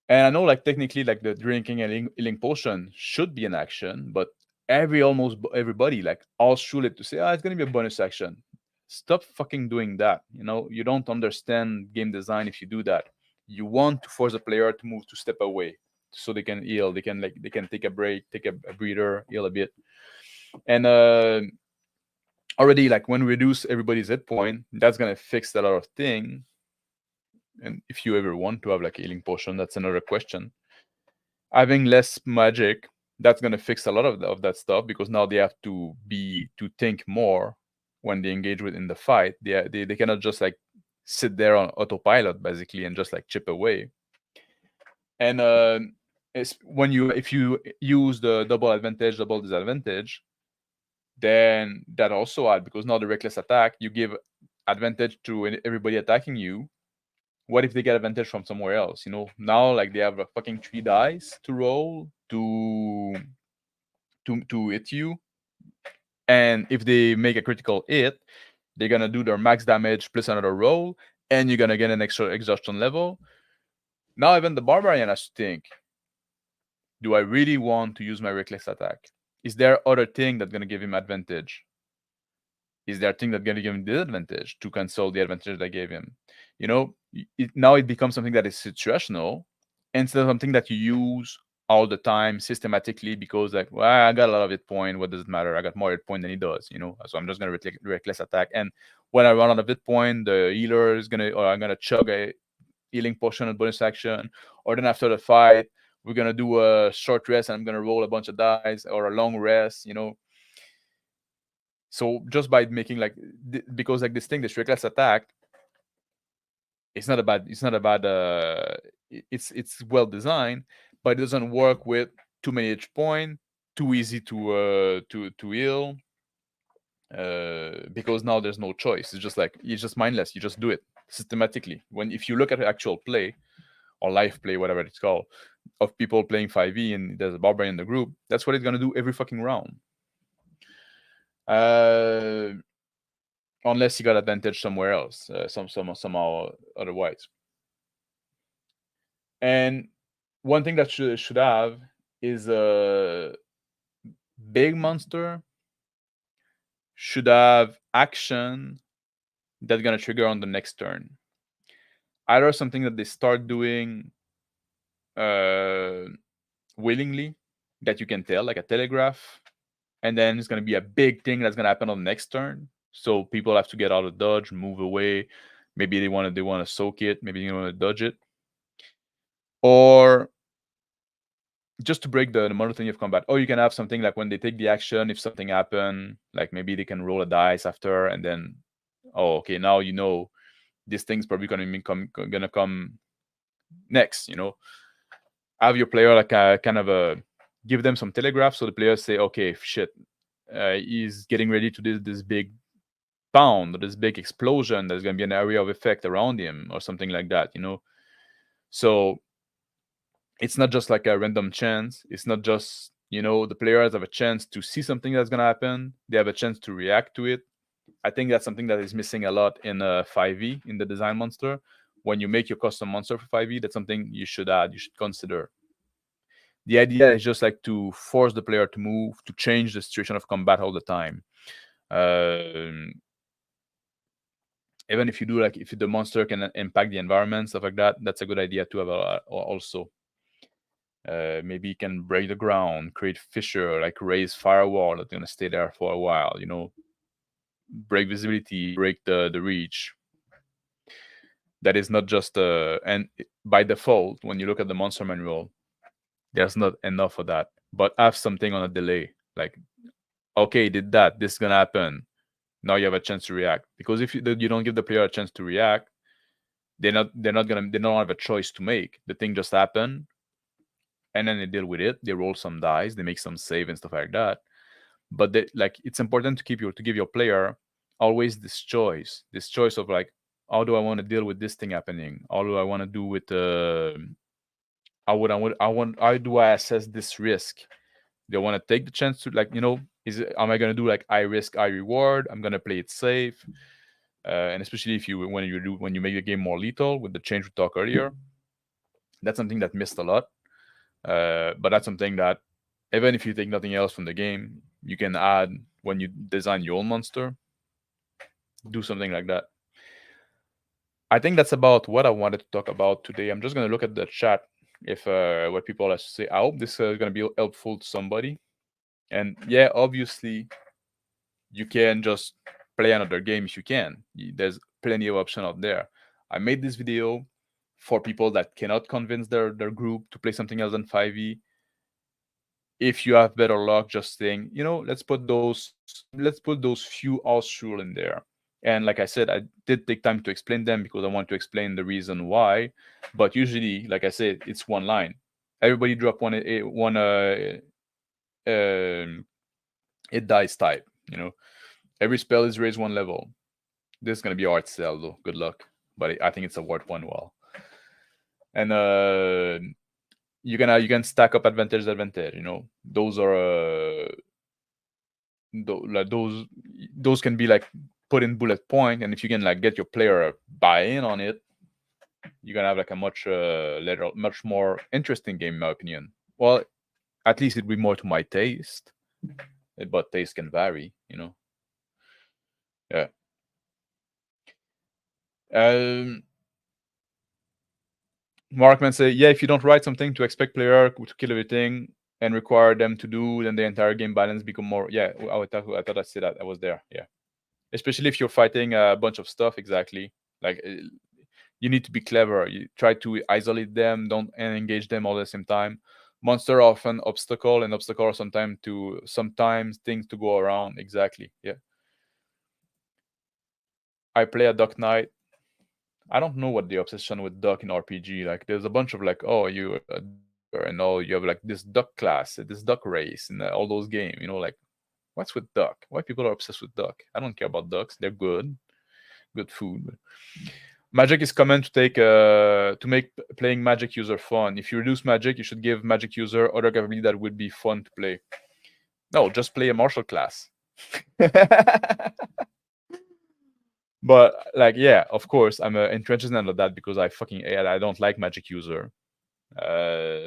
And I know, like, technically, like, the drinking and healing potion should be an action, but almost everybody, like, all shoot it to say, it's gonna be a bonus action. Stop fucking doing that. You don't understand game design if you do that. You want to force a player to move to step away so they can heal. They can take a break, take a breather, heal a bit. And already, like, when we reduce everybody's hit point, that's gonna fix a lot of thing. And if you ever want to have, like, a healing potion, that's another question. Having less magic, that's gonna fix a lot of that stuff, because now they have to think more when they engage within the fight. They cannot just, like, sit there on autopilot basically and just, like, chip away. And if you use the double advantage, double disadvantage, then that also adds, because now the reckless attack, you give advantage to everybody attacking you. What if they get advantage from somewhere else? Now, like, they have a fucking 3 dice to roll to hit you, and if they make a critical hit, they're gonna do their max damage plus another roll, and you're gonna get an extra exhaustion level. Now even the barbarian has to think, do I really want to use my reckless attack? Is there other thing that's gonna give him advantage? Is there a thing that's gonna give him disadvantage to cancel the advantage I gave him? Now it becomes something that is situational instead of something that you use all the time systematically, because, like, well, I got a lot of hit point. What does it matter? I got more hit point than he does. So I'm just gonna reckless attack, and when I run out of hit point, the healer is or I'm gonna chug a healing potion and bonus action, or then after the fight, we're gonna do a short rest and I'm gonna roll a bunch of dice, or a long rest. So just by making, like, because, like, this reckless attack, it's not a bad it's well designed, but it doesn't work with too many H point, too easy to heal, because now there's no choice. It's just like, it's just mindless. You just do it systematically. If you look at actual play or live play, whatever it's called, of people playing 5e and there's a barbarian in the group, that's what it's gonna do every fucking round. Unless you got advantage somewhere else, somehow otherwise. And one thing that should have is a big monster should have action that's gonna trigger on the next turn. Either something that they start doing willingly, that you can tell, like a telegraph, and then it's gonna be a big thing that's gonna happen on the next turn. So people have to get out of dodge, move away. Maybe they want to soak it. Maybe they want to dodge it, or just to break the monotony of combat. Or you can have something like, when they take the action, if something happen, like maybe they can roll a dice after, and then, okay, now this thing's probably gonna come next. Have your player, like, kind of give them some telegraph, so the players say, okay, shit, he's getting ready to do this big pound, or this big explosion. There's gonna be an area of effect around him, or something like that. So it's not just like a random chance. It's not just, the players have a chance to see something that's gonna happen. They have a chance to react to it. I think that's something that is missing a lot in 5e, in the design monster. When you make your custom monster for 5e, that's something you should add, you should consider. The idea is just, like, to force the player to move, to change the situation of combat all the time. Even if you do, like, if the monster can impact the environment, stuff like that, that's a good idea to have also. Maybe you can break the ground, create fissure, like raise firewall that's gonna stay there for a while. Break visibility, break the reach. That is not just and by default, when you look at the monster manual, there's not enough of that. But have something on a delay, like, okay, did that, this is gonna happen. Now you have a chance to react. Because if you don't give the player a chance to react, they don't have a choice to make. The thing just happened, and then they deal with it. They roll some dice, they make some save and stuff like that. But it's important to give your player always this choice of, like, how do I want to deal with this thing happening? How do I want to do with how do I assess this risk? Do I want to take the chance to, like, am I gonna do like high risk, high reward? I'm gonna play it safe, and especially if you when you make the game more lethal with the change we talked earlier, that's something that missed a lot. But that's something that even if you take nothing else from the game, you can add when you design your own monster. Do something like that. I think that's about what I wanted to talk about today. I'm just gonna look at the chat if what people have to say. I hope this is gonna be helpful to somebody. And yeah, obviously, you can just play another game if you can. There's plenty of options out there. I made this video for people that cannot convince their group to play something else than 5e. If you have better luck, just saying, let's put those few house rule in there. And like I said, I did take time to explain them because I want to explain the reason why. But usually, like I said, it's one line. Everybody drop one it dies type. Every spell is raised one level. This is gonna be hard sell though. Good luck, but I think it's a worth one well. And you can stack up advantage. Those are those can be like put in bullet point, and if you can like get your player buy in on it, you're gonna have like a much more interesting game, in my opinion. Well, at least it'd be more to my taste, but taste can vary. Yeah. Markman say, yeah, if you don't write something to expect player to kill everything and require them to do, then the entire game balance become more. Yeah, I thought I said that. I was there. Yeah, especially if you're fighting a bunch of stuff. Exactly. Like you need to be clever. You try to isolate them, don't engage them all at the same time. Monster are often obstacle, and obstacle are sometimes things to go around. Exactly. Yeah. I play a Duck Knight. I don't know what the obsession with duck in RPG. Like, there's a bunch of like, oh, you and all you have like this duck class, this duck race, and all those games. Like, what's with duck? Why people are obsessed with duck? I don't care about ducks. They're good food. Magic is common to make playing magic user fun. If you reduce magic, you should give magic user other capability that would be fun to play. No, just play a martial class. But like, yeah, of course, I'm entrenched in that because I don't like magic user.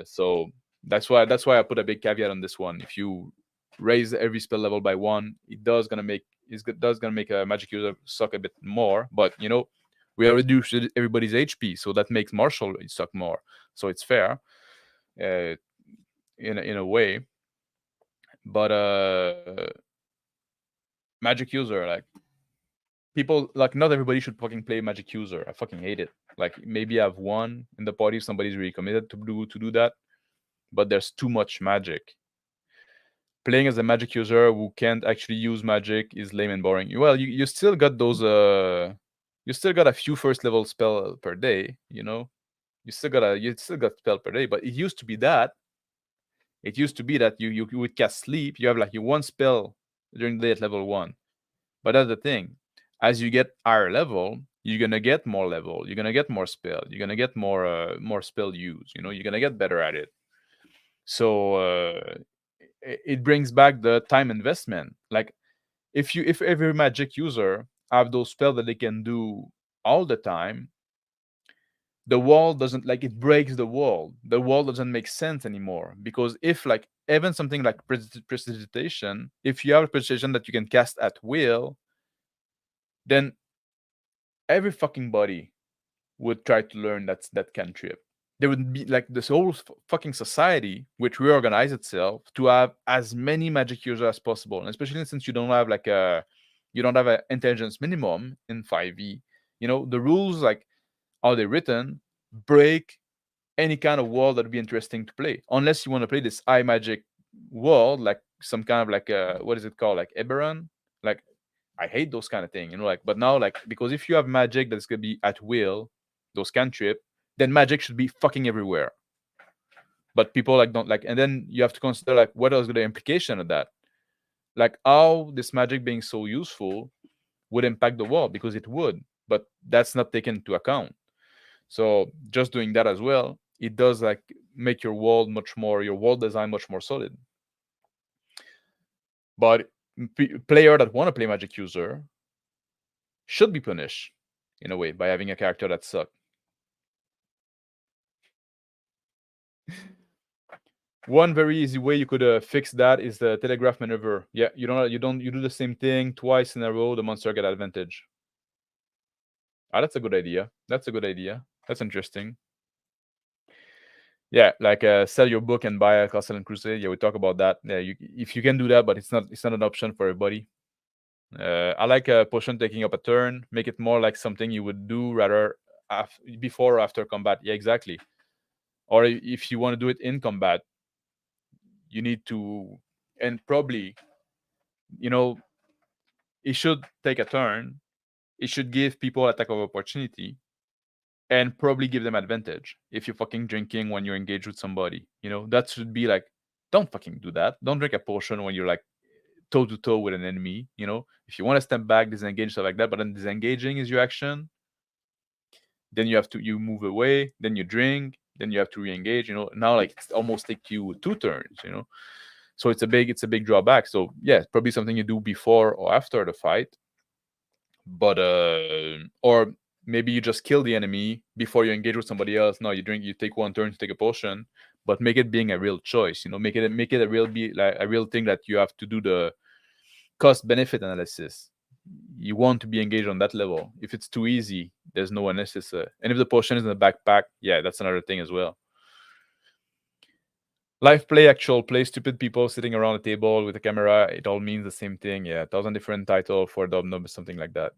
So that's why I put a big caveat on this one. If you raise every spell level by one, it does gonna make a magic user suck a bit more. But we are reduced everybody's HP, so that makes martial suck more. So it's fair, in a way. But magic user, like, people, like, not everybody should fucking play magic user. I fucking hate it. Like, maybe I have one in the party if somebody's really committed to do that, but there's too much magic. Playing as a magic user who can't actually use magic is lame and boring. Well, you still got those you still got a few first level spell per day. You still got spell per day, but it used to be that you would cast sleep. You have like your one spell during the day at level 1. But that's the thing. As you get higher level, you're gonna get more level. You're gonna get more spell. You're gonna get more spell use. You're gonna get better at it. So it brings back the time investment. Like, if every magic user have those spells that they can do all the time, the wall doesn't, like, it breaks the wall. The wall doesn't make sense anymore, because if, like, even something like prestidigitation, if you have a prestidigitation that you can cast at will, then every fucking body would try to learn that cantrip. There would be like this whole fucking society which reorganize itself to have as many magic users as possible, and especially since you don't have an intelligence minimum in 5e. The rules, like, how they're written, break any kind of world that would be interesting to play, unless you want to play this high magic world, like some kind of like what is it called, like Eberron. Like, I hate those kind of thing, like, but now, like, because if you have magic that's gonna be at will, those cantrip, then magic should be fucking everywhere. But people, like, don't like, and then you have to consider, like, what is the implication of that? Like, how this magic being so useful would impact the world, because it would, but that's not taken into account. So just doing that as well, it does, like, make your world design much more solid. But player that want to play Magic User should be punished in a way by having a character that sucks. One very easy way you could fix that is the telegraph maneuver. Yeah, you do the same thing twice in a row. The monster get advantage. Ah, that's a good idea. That's interesting. Yeah, like sell your book and buy a Castle and Crusade. Yeah, we talk about that. Yeah, if you can do that, but it's not an option for everybody. I like a potion taking up a turn. Make it more like something you would do rather before or after combat. Yeah, exactly. Or if you want to do it in combat, you need to, and probably, it should take a turn. It should give people attack of opportunity, and probably give them advantage if you're fucking drinking when you're engaged with somebody. That should be like, don't fucking do that. Don't drink a potion when you're like toe to toe with an enemy. If you want to step back, disengage, stuff like that. But then disengaging is your action. Then you move away. Then you drink. Then you have to re-engage. Now like it's almost take you 2 turns. So it's a big drawback. So yeah, it's probably something you do before or after the fight. But or maybe you just kill the enemy before you engage with somebody else. No, you take 1 turn to take a potion, but make it being a real choice. Make it a real thing that you have to do the cost benefit analysis. You want to be engaged on that level. If it's too easy, there's no analysis. And if the potion is in the backpack, yeah, that's another thing as well. Live play, actual play, stupid people sitting around a table with a camera, it all means the same thing. Yeah, 1,000 different title for Dubnub, something like that.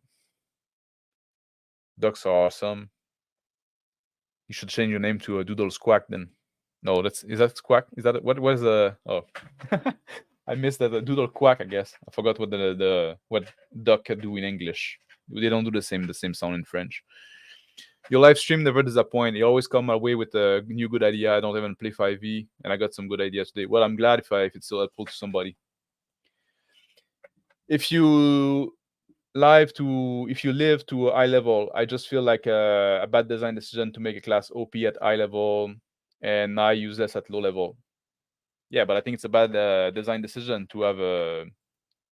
Ducks are awesome. You should change your name to a Doodle Squawk then. No, is that Squawk? Is that what is the oh I missed that Doodle Quack, I guess. I forgot what what duck do in English. They don't do the same sound in French. Your live stream never disappoint. You always come away with a new good idea. I don't even play 5e, and I got some good ideas today. Well, I'm glad if it's still helpful to somebody. If you live to high level, I just feel like a bad design decision to make a class OP at high level and now useless at low level. Yeah, but I think it's a bad design decision to have a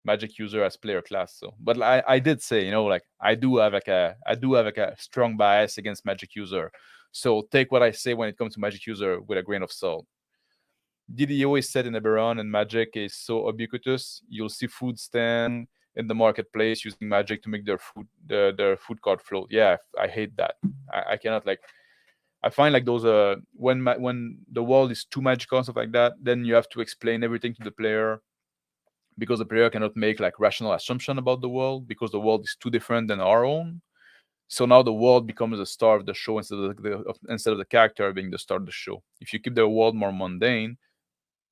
Magic user as player class. So, but I did say, like I do have a strong bias against Magic user. So take what I say when it comes to Magic user with a grain of salt. Didi always said in Eberron and Magic is so ubiquitous. You'll see food stand in the marketplace using Magic to make their food cart float. Yeah, I hate that. I cannot like. I find like those when the world is too magical and stuff like that, then you have to explain everything to the player because the player cannot make like rational assumption about the world because the world is too different than our own. So now the world becomes the star of the show instead of the character being the star of the show. If you keep the world more mundane,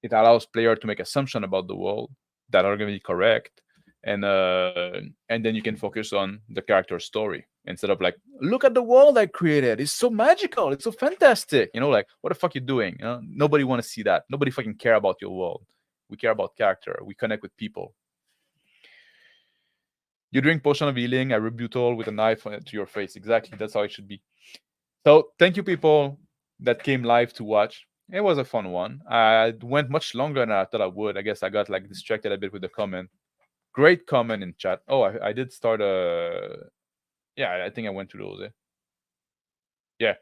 it allows player to make assumption about the world that are going to be correct, and then you can focus on the character story instead of like, look at the world I created, it's so magical, it's so fantastic, like what the fuck you doing? Nobody want to see that. Nobody fucking care about your world. We care about character. We connect with people. You drink potion of healing, a rebuttal with a knife to your face. Exactly, that's how it should be. So thank you people that came live to watch. It was a fun one. I went much longer than I thought I would. I guess I got like distracted a bit with the comment. Great comment in chat. Oh, I did start yeah, I think I went through those. Yeah.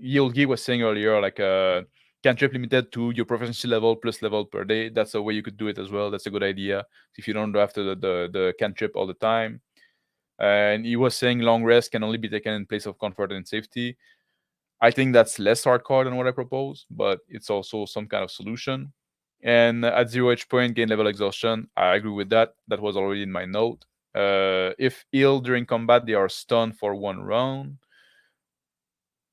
Yilgi was saying earlier, like cantrip limited to your proficiency level plus level per day. That's a way you could do it as well. That's a good idea. If you don't do after the cantrip all the time. And he was saying long rest can only be taken in place of comfort and safety. I think that's less hardcore than what I propose, but it's also some kind of solution. And at 0 HP, gain level exhaustion. I agree with that. That was already in my note. If ill during combat, they are stunned for 1 round.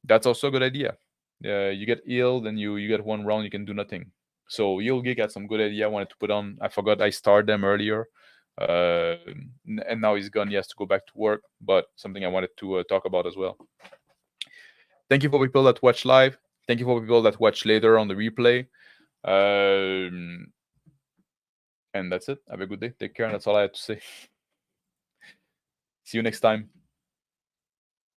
That's also a good idea. You get ill, then you get 1 round, you can do nothing. So Yilgi got some good idea I wanted to put on. I forgot I started them earlier. And now he's gone. He has to go back to work, but something I wanted to talk about as well. Thank you for people that watch live. Thank you for people that watch later on the replay. And that's it. Have a good day. Take care. And that's all I have to say. See you next time.